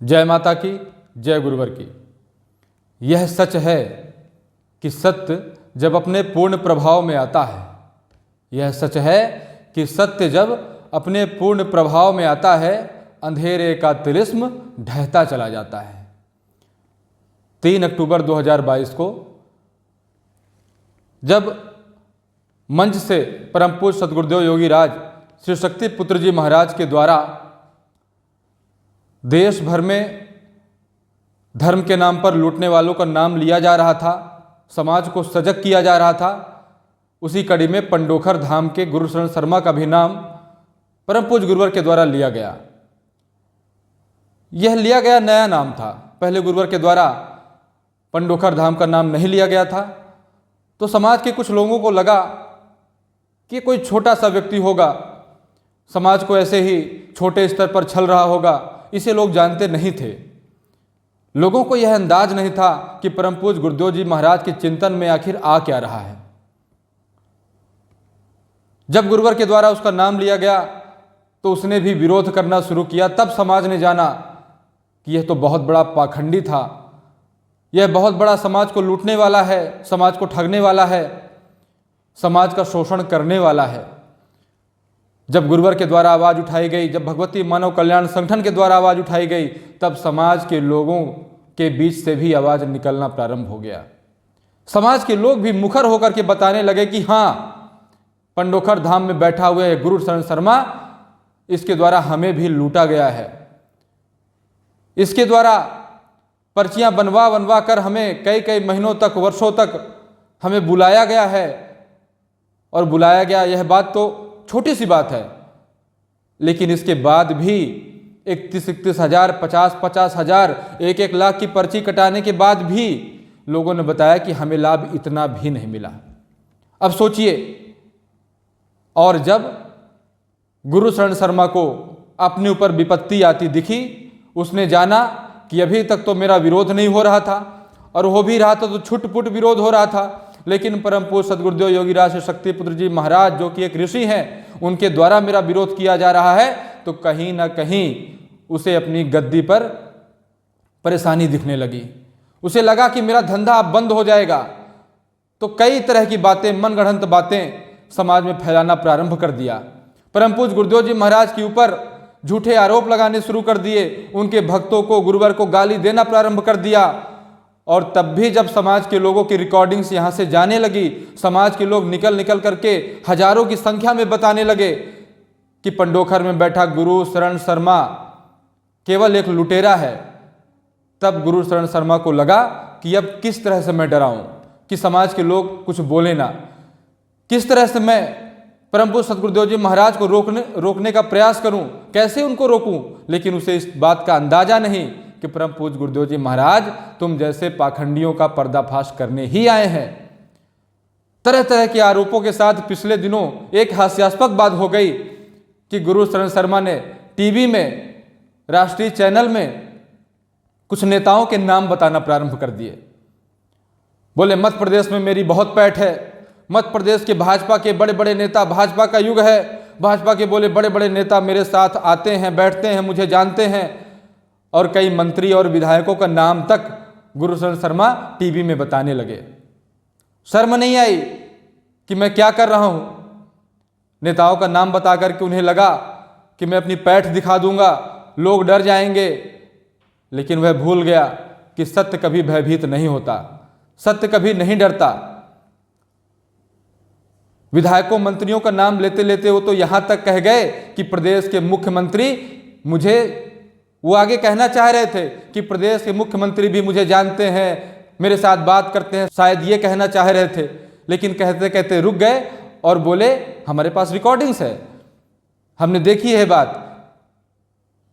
जय माता की, जय गुरुवर की। यह सच है कि सत्य जब अपने पूर्ण प्रभाव में आता है, यह सच है कि सत्य जब अपने पूर्ण प्रभाव में आता है, अंधेरे का तिलिस्म ढहता चला जाता है। 3 अक्टूबर 2022 को जब मंच से परम पूज्य सद्गुरुदेव योगी राज श्री शक्ति पुत्र जी महाराज के द्वारा देश भर में धर्म के नाम पर लूटने वालों का नाम लिया जा रहा था, समाज को सजग किया जा रहा था, उसी कड़ी में पंडोखर धाम के गुरुशरण शर्मा का भी नाम परम पूज्य गुरुवर के द्वारा लिया गया। यह लिया गया नया नाम था, पहले गुरुवर के द्वारा पंडोखर धाम का नाम नहीं लिया गया था। तो समाज के कुछ लोगों को लगा कि कोई छोटा सा व्यक्ति होगा, समाज को ऐसे ही छोटे स्तर पर छल रहा होगा, इसे लोग जानते नहीं थे। लोगों को यह अंदाज नहीं था कि परम पूज्य गुरुदेव जी महाराज के चिंतन में आखिर आ क्या रहा है। जब गुरुवर के द्वारा उसका नाम लिया गया तो उसने भी विरोध करना शुरू किया। तब समाज ने जाना कि यह तो बहुत बड़ा पाखंडी था, यह बहुत बड़ा समाज को लूटने वाला है, समाज को ठगने वाला है, समाज का शोषण करने वाला है। जब गुरुवर के द्वारा आवाज़ उठाई गई, जब भगवती मानव कल्याण संगठन के द्वारा आवाज़ उठाई गई, तब समाज के लोगों के बीच से भी आवाज़ निकलना प्रारंभ हो गया। समाज के लोग भी मुखर होकर के बताने लगे कि हाँ, पंडोखर धाम में बैठा हुए गुरुशरण शर्मा, इसके द्वारा हमें भी लूटा गया है, इसके द्वारा पर्चियां बनवा बनवा कर हमें कई कई महीनों तक, वर्षों तक हमें बुलाया गया है। और बुलाया गया, यह बात तो छोटी सी बात है, लेकिन इसके बाद भी 31 हज़ार, 50 हज़ार, 1 लाख की पर्ची कटाने के बाद भी लोगों ने बताया कि हमें लाभ इतना भी नहीं मिला। अब सोचिए, और जब गुरुशरण शर्मा को अपने ऊपर विपत्ति आती दिखी, उसने जाना कि अभी तक तो मेरा विरोध नहीं हो रहा था, और हो भी रहा था तो छुटपुट विरोध हो रहा था, लेकिन परम पूज्य सद्गुरुदेव योगी राज शक्ति पुत्र जी महाराज जो कि एक ऋषि हैं, उनके द्वारा मेरा विरोध किया जा रहा है, तो कहीं ना कहीं उसे अपनी गद्दी पर परेशानी दिखने लगी। उसे लगा कि मेरा धंधा अब बंद हो जाएगा। तो कई तरह की बातें, मनगढ़ंत बातें समाज में फैलाना प्रारंभ कर दिया। परम पूज्य गुरुदेव जी महाराज के ऊपर झूठे आरोप लगाने शुरू कर दिए, उनके भक्तों को, गुरुवर को गाली देना प्रारंभ कर दिया। और तब भी जब समाज के लोगों की रिकॉर्डिंग्स यहाँ से जाने लगी, समाज के लोग निकल निकल करके हजारों की संख्या में बताने लगे कि पंडोखर में बैठा गुरुशरण शर्मा केवल एक लुटेरा है, तब गुरुशरण शर्मा को लगा कि अब किस तरह से मैं डराऊं कि समाज के लोग कुछ बोले ना, किस तरह से मैं परम पूज्य सद्गुरुदेव जी महाराज को रोकने का प्रयास करूं, कैसे उनको रोकूं। लेकिन उसे इस बात का अंदाजा नहीं कि परम पूज्य गुरुदेव जी महाराज तुम जैसे पाखंडियों का पर्दाफाश करने ही आए हैं। तरह तरह के आरोपों के साथ पिछले दिनों एक हास्यास्पद बात हो गई कि गुरुशरण शर्मा ने टीवी में, राष्ट्रीय चैनल में कुछ नेताओं के नाम बताना प्रारंभ कर दिए। बोले मध्य प्रदेश में मेरी बहुत पैठ है, मध्य प्रदेश के भाजपा के बड़े बड़े नेता, भाजपा का युग है, भाजपा के बोले बड़े बड़े नेता मेरे साथ आते हैं, बैठते हैं, मुझे जानते हैं। और कई मंत्री और विधायकों का नाम तक गुरुशरण शर्मा टीवी में बताने लगे। शर्म नहीं आई कि मैं क्या कर रहा हूं। नेताओं का नाम बता करके उन्हें लगा कि मैं अपनी पैठ दिखा दूंगा, लोग डर जाएंगे। लेकिन वह भूल गया कि सत्य कभी भयभीत नहीं होता, सत्य कभी नहीं डरता। विधायकों, मंत्रियों का नाम लेते लेते वो तो यहां तक कह गए कि प्रदेश के मुख्यमंत्री मुझे, वो आगे कहना चाह रहे थे कि प्रदेश के मुख्यमंत्री भी मुझे जानते हैं, मेरे साथ बात करते हैं, शायद ये कहना चाह रहे थे। लेकिन कहते कहते रुक गए और बोले हमारे पास रिकॉर्डिंग्स है, हमने देखी है बात।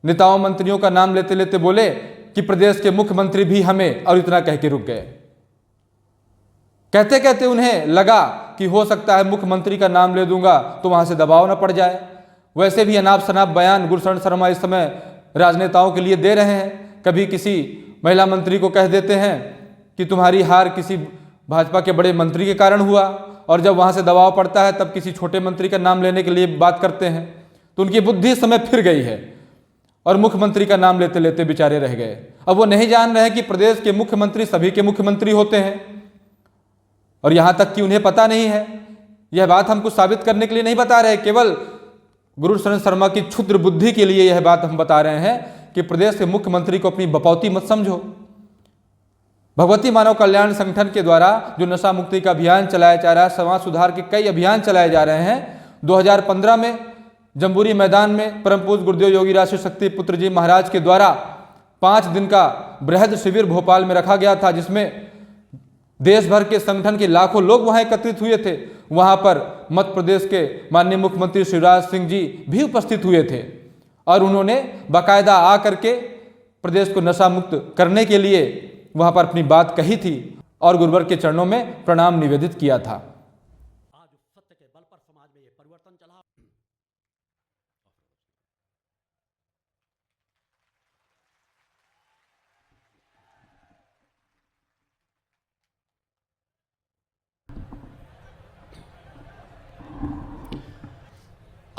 नेताओं, मंत्रियों का नाम लेते लेते बोले कि प्रदेश के मुख्यमंत्री भी हमें, और इतना कह के रुक गए। कहते कहते उन्हें लगा कि हो सकता है मुख्यमंत्री का नाम ले दूंगा तो वहां से दबाव न पड़ जाए। वैसे भी अनाप शनाप बयान गुरुशरण शर्मा इस समय राजनेताओं के लिए दे रहे हैं। कभी किसी महिला मंत्री को कह देते हैं कि तुम्हारी हार किसी भाजपा के बड़े मंत्री के कारण हुआ, और जब वहां से दबाव पड़ता है तब किसी छोटे मंत्री का नाम लेने के लिए बात करते हैं। तो उनकी बुद्धि इस समय फिर गई है। और मुख्यमंत्री का नाम लेते लेते बेचारे रह गए। अब वो नहीं जान रहे कि प्रदेश के मुख्यमंत्री सभी के मुख्यमंत्री होते हैं, और यहां तक कि उन्हें पता नहीं है। यह बात हम कुछ साबित करने के लिए नहीं बता रहे, केवल गुरुशरण शर्मा की क्षुद्र बुद्धि के लिए यह बात हम बता रहे हैं कि प्रदेश के मुख्यमंत्री को अपनी बपौती मत समझो। भगवती मानव कल्याण संगठन के द्वारा जो नशा मुक्ति का अभियान चलाया जा रहा है, समाज सुधार के कई अभियान चलाए जा रहे हैं। 2015 में जम्बूरी मैदान में परम पूज्य गुरुदेव योगीराज शिव शक्ति पुत्र जी महाराज के द्वारा 5 दिन का बृहद शिविर भोपाल में रखा गया था, जिसमें देश भर के संगठन के लाखों लोग वहां एकत्रित हुए थे। वहां पर मध्य प्रदेश के माननीय मुख्यमंत्री शिवराज सिंह जी भी उपस्थित हुए थे, और उन्होंने बाकायदा आकर के प्रदेश को नशा मुक्त करने के लिए वहां पर अपनी बात कही थी और गुरुवर के चरणों में प्रणाम निवेदित किया था। आज सत्य के बल पर समाज में ये परिवर्तन चला।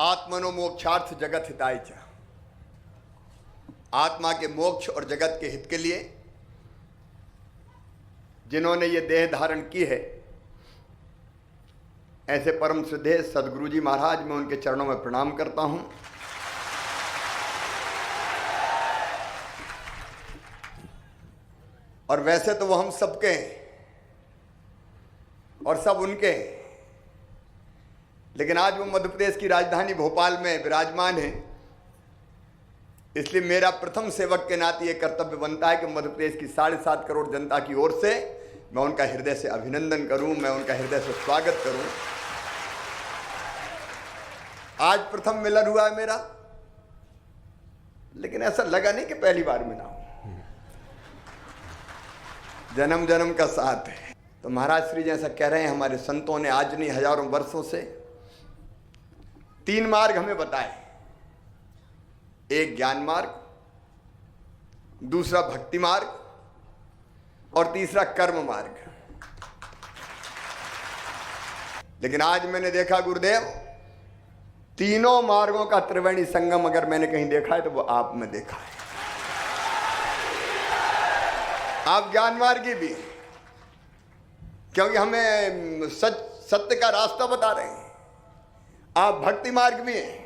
आत्मनो मोक्षार्थ जगत हिताय च। आत्मा के मोक्ष और जगत के हित के लिए जिन्होंने ये देह धारण की है, ऐसे परम श्रद्धेय सदगुरु जी महाराज, मैं उनके चरणों में प्रणाम करता हूं। और वैसे तो वो हम सबके हैं और सब उनके हैं, लेकिन आज वो मध्य प्रदेश की राजधानी भोपाल में विराजमान है। इसलिए मेरा प्रथम सेवक के नाते ये कर्तव्य बनता है कि मध्य प्रदेश की 7.5 करोड़ जनता की ओर से मैं उनका हृदय से अभिनंदन करूं, मैं उनका हृदय से स्वागत करूं। आज प्रथम मिलन हुआ है मेरा, लेकिन ऐसा लगा नहीं कि पहली बार मिला हूं। जन्म जन्म का साथ है। तो महाराज श्री जैसा कह रहे हैं, हमारे संतों ने आज नहीं हजारों वर्षों से 3 मार्ग हमें बताए। एक ज्ञान मार्ग, दूसरा भक्ति मार्ग और तीसरा कर्म मार्ग। लेकिन आज मैंने देखा गुरुदेव, तीनों मार्गों का त्रिवेणी संगम अगर मैंने कहीं देखा है तो वो आप में देखा है। आप ज्ञान मार्गी भी, क्योंकि हमें सत्य का रास्ता बता रहे हैं। आप भक्ति मार्ग भी हैं,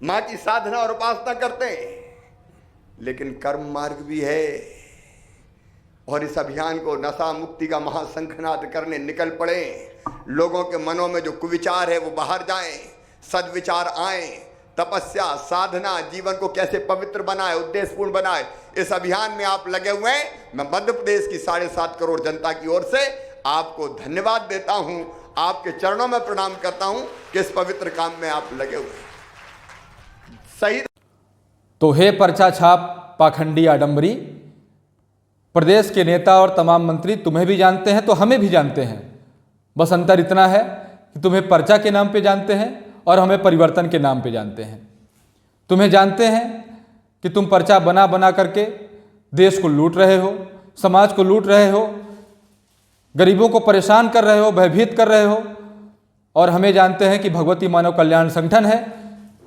मां की साधना और उपासना करते हैं, लेकिन कर्म मार्ग भी है। और इस अभियान को नशा मुक्ति का महाशंखनाद करने निकल पड़े। लोगों के मनों में जो कुविचार है वो बाहर जाएं, सद्विचार आए, तपस्या साधना जीवन को कैसे पवित्र बनाए, उद्देश्यपूर्ण बनाए, इस अभियान में आप लगे हुए हैं। मैं मध्य प्रदेश की 7.5 करोड़ जनता की ओर से आपको धन्यवाद देता हूं, आपके चरणों में प्रणाम करता हूं कि इस पवित्र काम में आप लगे हुए हैं। सही तो हे पर्चा छाप पाखंडी आडंबरी, प्रदेश के नेता और तमाम मंत्री तुम्हें भी जानते हैं तो हमें भी जानते हैं। बस अंतर इतना है कि तुम्हें पर्चा के नाम पे जानते हैं और हमें परिवर्तन के नाम पे जानते हैं। तुम्हें जानते हैं कि तुम पर्चा बना बना करके देश को लूट रहे हो, समाज को लूट रहे हो, गरीबों को परेशान कर रहे हो, भयभीत कर रहे हो। और हमें जानते हैं कि भगवती मानव कल्याण संगठन है,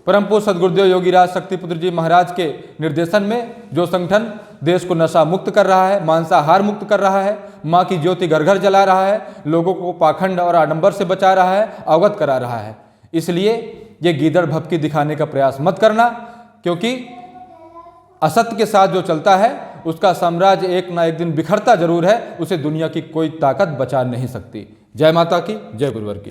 परम पूज्य सद्गुरुदेव योगीराज शक्तिपुत्र जी महाराज के निर्देशन में जो संगठन देश को नशा मुक्त कर रहा है, मांसाहार मुक्त कर रहा है, माँ की ज्योति घर घर जला रहा है, लोगों को पाखंड और आडंबर से बचा रहा है, अवगत करा रहा है। इसलिए ये गीदड़ भपकी दिखाने का प्रयास मत करना, क्योंकि असत्य के साथ जो चलता है उसका साम्राज्य एक ना एक दिन बिखरता जरूर है, उसे दुनिया की कोई ताकत बचा नहीं सकती। जय माता की, जय गुरुवर की।